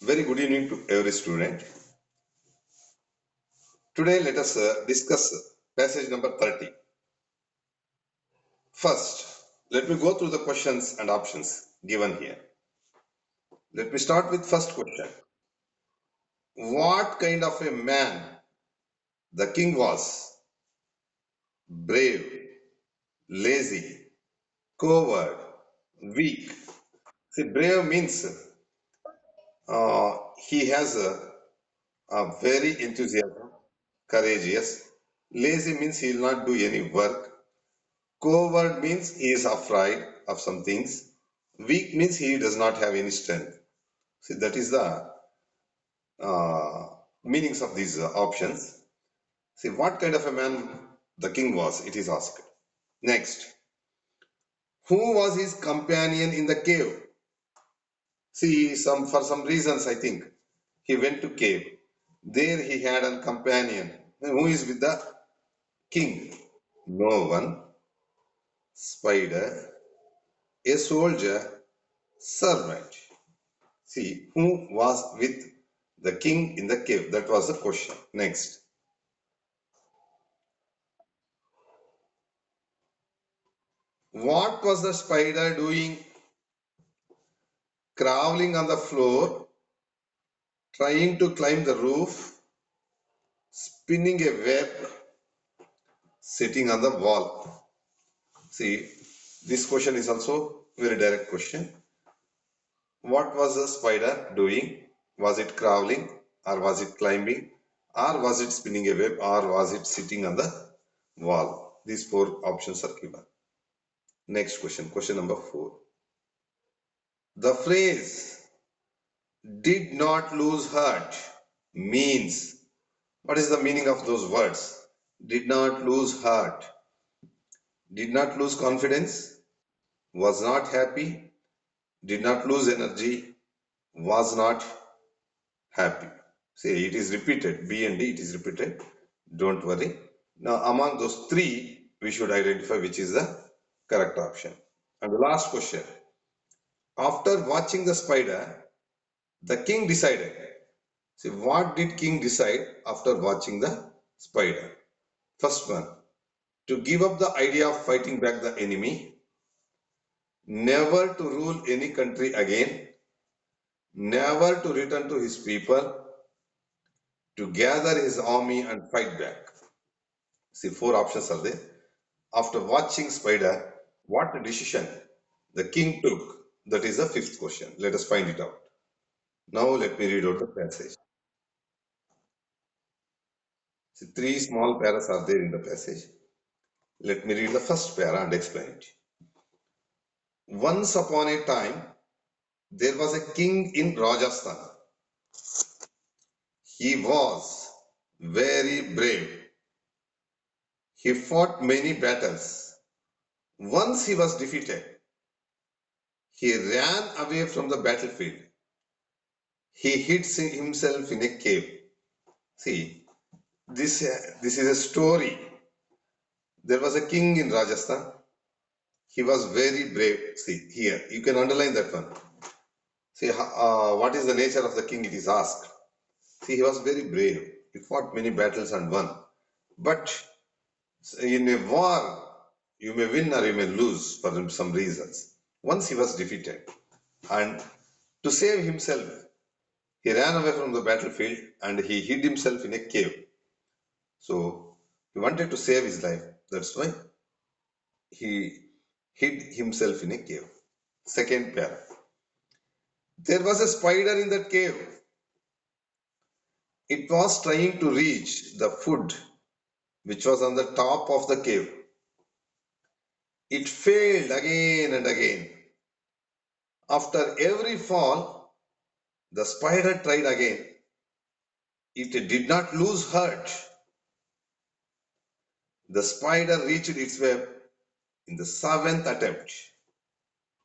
Very good evening to every student. Today let us discuss passage number 30. First, let me go through the questions and options given here. Let me start with first question. What kind of a man the king was? Brave, lazy, coward, weak. See, brave means he has a very enthusiasm, courageous. Lazy means he will not do any work. Coward means he is afraid of some things. Weak means he does not have any strength. See, that is the uh, meanings of these options. See, what kind of a man the king was, it is asked. Next, who was his companion in the cave? See, for some reasons, I think he went to cave. There he had a companion. Who is with the king? No one. Spider, a soldier, servant. See, who was with the king in the cave? That was the question. Next. What was the spider doing? Crawling on the floor, trying to climb the roof, spinning a web, sitting on the wall. See, this question is also very direct question. What was the spider doing? Was it crawling or was it climbing or was it spinning a web or was it sitting on the wall? These four options are given. Next question, question number 4. The phrase did not lose heart means, what is the meaning of those words? Did not lose heart, did not lose confidence, was not happy, did not lose energy, was not happy. See, it is repeated. B and D, it is repeated. Don't worry. Now, among those three, we should identify which is the correct option. And the last question. After watching the spider, the king decided. See, what did king decide after watching the spider? First one, to give up the idea of fighting back the enemy, never to rule any country again, never to return to his people, to gather his army and fight back. See, four options are there. After watching spider, what decision the king took? That is the fifth question. Let us find it out. Now let me read out the passage. See, three small paras are there in the passage. Let me read the first para and explain it. Once upon a time, there was a king in Rajasthan. He was very brave. He fought many battles. Once he was defeated, he ran away from the battlefield. He hid himself in a cave. See, this is a story. There was a king in Rajasthan. He was very brave. See, here, you can underline that one. See, what is the nature of the king? It is asked. See, he was very brave. He fought many battles and won. But in a war, you may win or you may lose for some reasons. Once he was defeated, and to save himself, he ran away from the battlefield and he hid himself in a cave. So he wanted to save his life. That's why he hid himself in a cave. Second pair. There was a spider in that cave. It was trying to reach the food which was on the top of the cave. It failed again and again. After every fall, the spider tried again. It did not lose heart. The spider reached its web in the seventh attempt.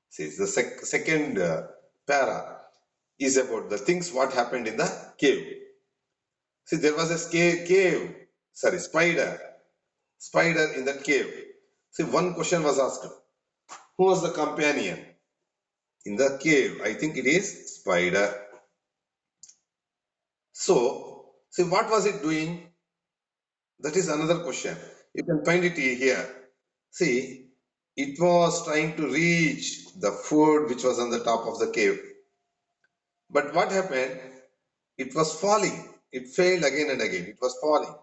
See, the second para is about the things what happened in the cave. See, there was a spider in that cave. See, one question was asked. Who was the companion in the cave? I think it is spider. So, see, what was it doing? That is another question. You can find it here. See, it was trying to reach the food which was on the top of the cave. But what happened? It was falling. It failed again and again. It was falling.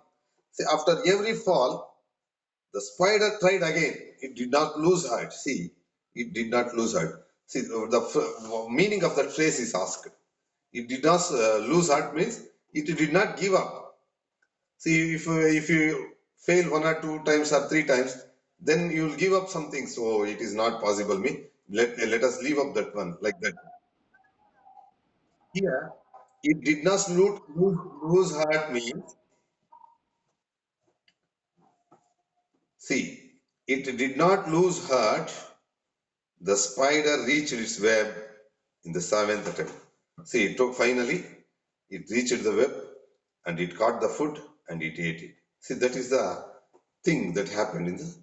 See, after every fall, the spider tried again. It did not lose heart. See, it did not lose heart. See, the meaning of that phrase is asked. It did not lose heart means it did not give up. See, if you fail one or two times or three times, then you will give up something. So it is not possible. Me, let us leave up that one like that. Here, it did not lose heart means, see, it did not lose heart. The spider reached its web in the seventh attempt. See, it took finally, it reached the web and it caught the food and it ate it. See, that is the thing that happened in the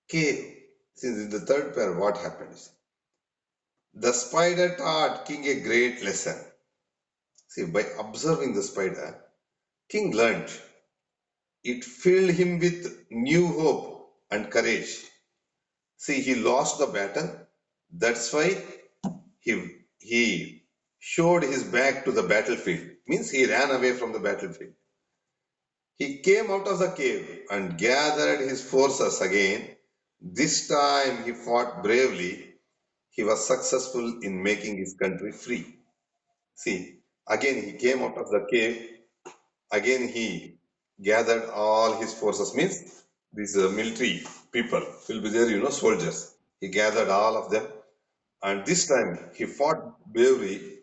cave. See, in the third pair, what happens? The spider taught king a great lesson. See, by observing the spider, king learned. It filled him with new hope and courage. See, he lost the battle. That's why he showed his back to the battlefield. Means he ran away from the battlefield. He came out of the cave and gathered his forces again. This time he fought bravely. He was successful in making his country free. See, again he came out of the cave. Again he gathered all his forces. Means these military people will be there, soldiers. He gathered all of them, and this time he fought bravely,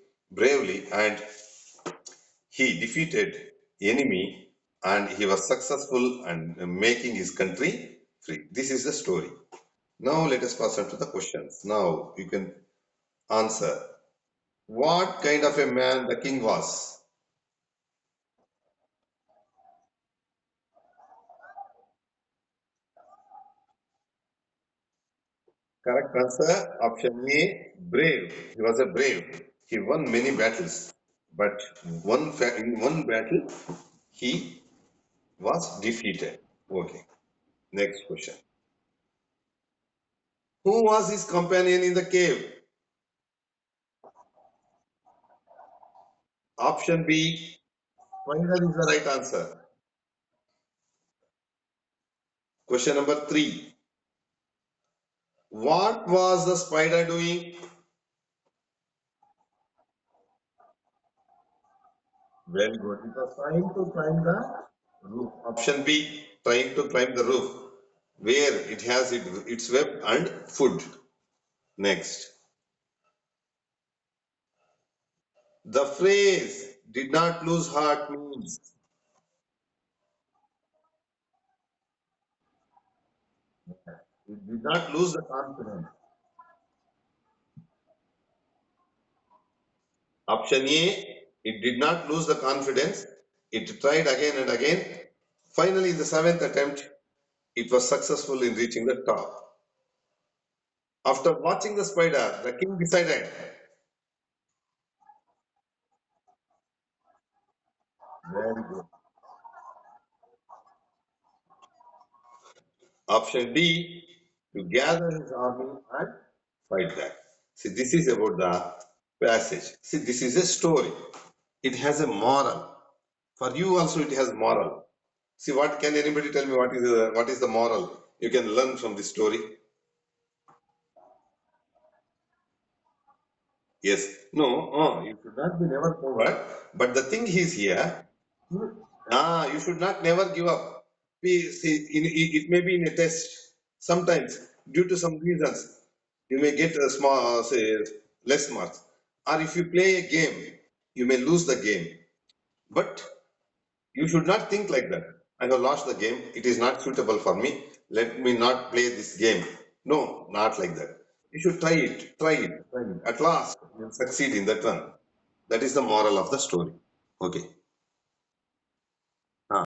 and he defeated enemy, and he was successful and making his country free. This is the story. Now let us pass on to the questions. Now you can answer. What kind of a man the king was? Correct answer. Option A, brave. He was a brave. He won many battles, but in one battle he was defeated. Okay. Next question. Who was his companion in the cave? Option B, spider is the right answer. Question number 3. What was the spider doing? Very good. It was trying to climb the roof. Option B, trying to climb the roof, where it has its web and food. Next. The phrase did not lose heart means, it did not lose the confidence. Option A, it did not lose the confidence. It tried again and again. Finally, in the seventh attempt, it was successful in reaching the top. After watching the spider, the king decided. Very good. Option D, to gather his army and fight back. See, this is about the passage. See, this is a story. It has a moral. For you also, it has moral. See, what can anybody tell me? What is the moral you can learn from this story? Yes. No, you should not be never forward. But the thing is here, you should not never give up. See, it may be in a test. Sometimes, due to some reasons, you may get a small, say, less marks. Or if you play a game, you may lose the game. But you should not think like that. I have lost the game. It is not suitable for me. Let me not play this game. No, not like that. You should try it, try it, try it. At last, you'll succeed in that one. That is the moral of the story. Okay.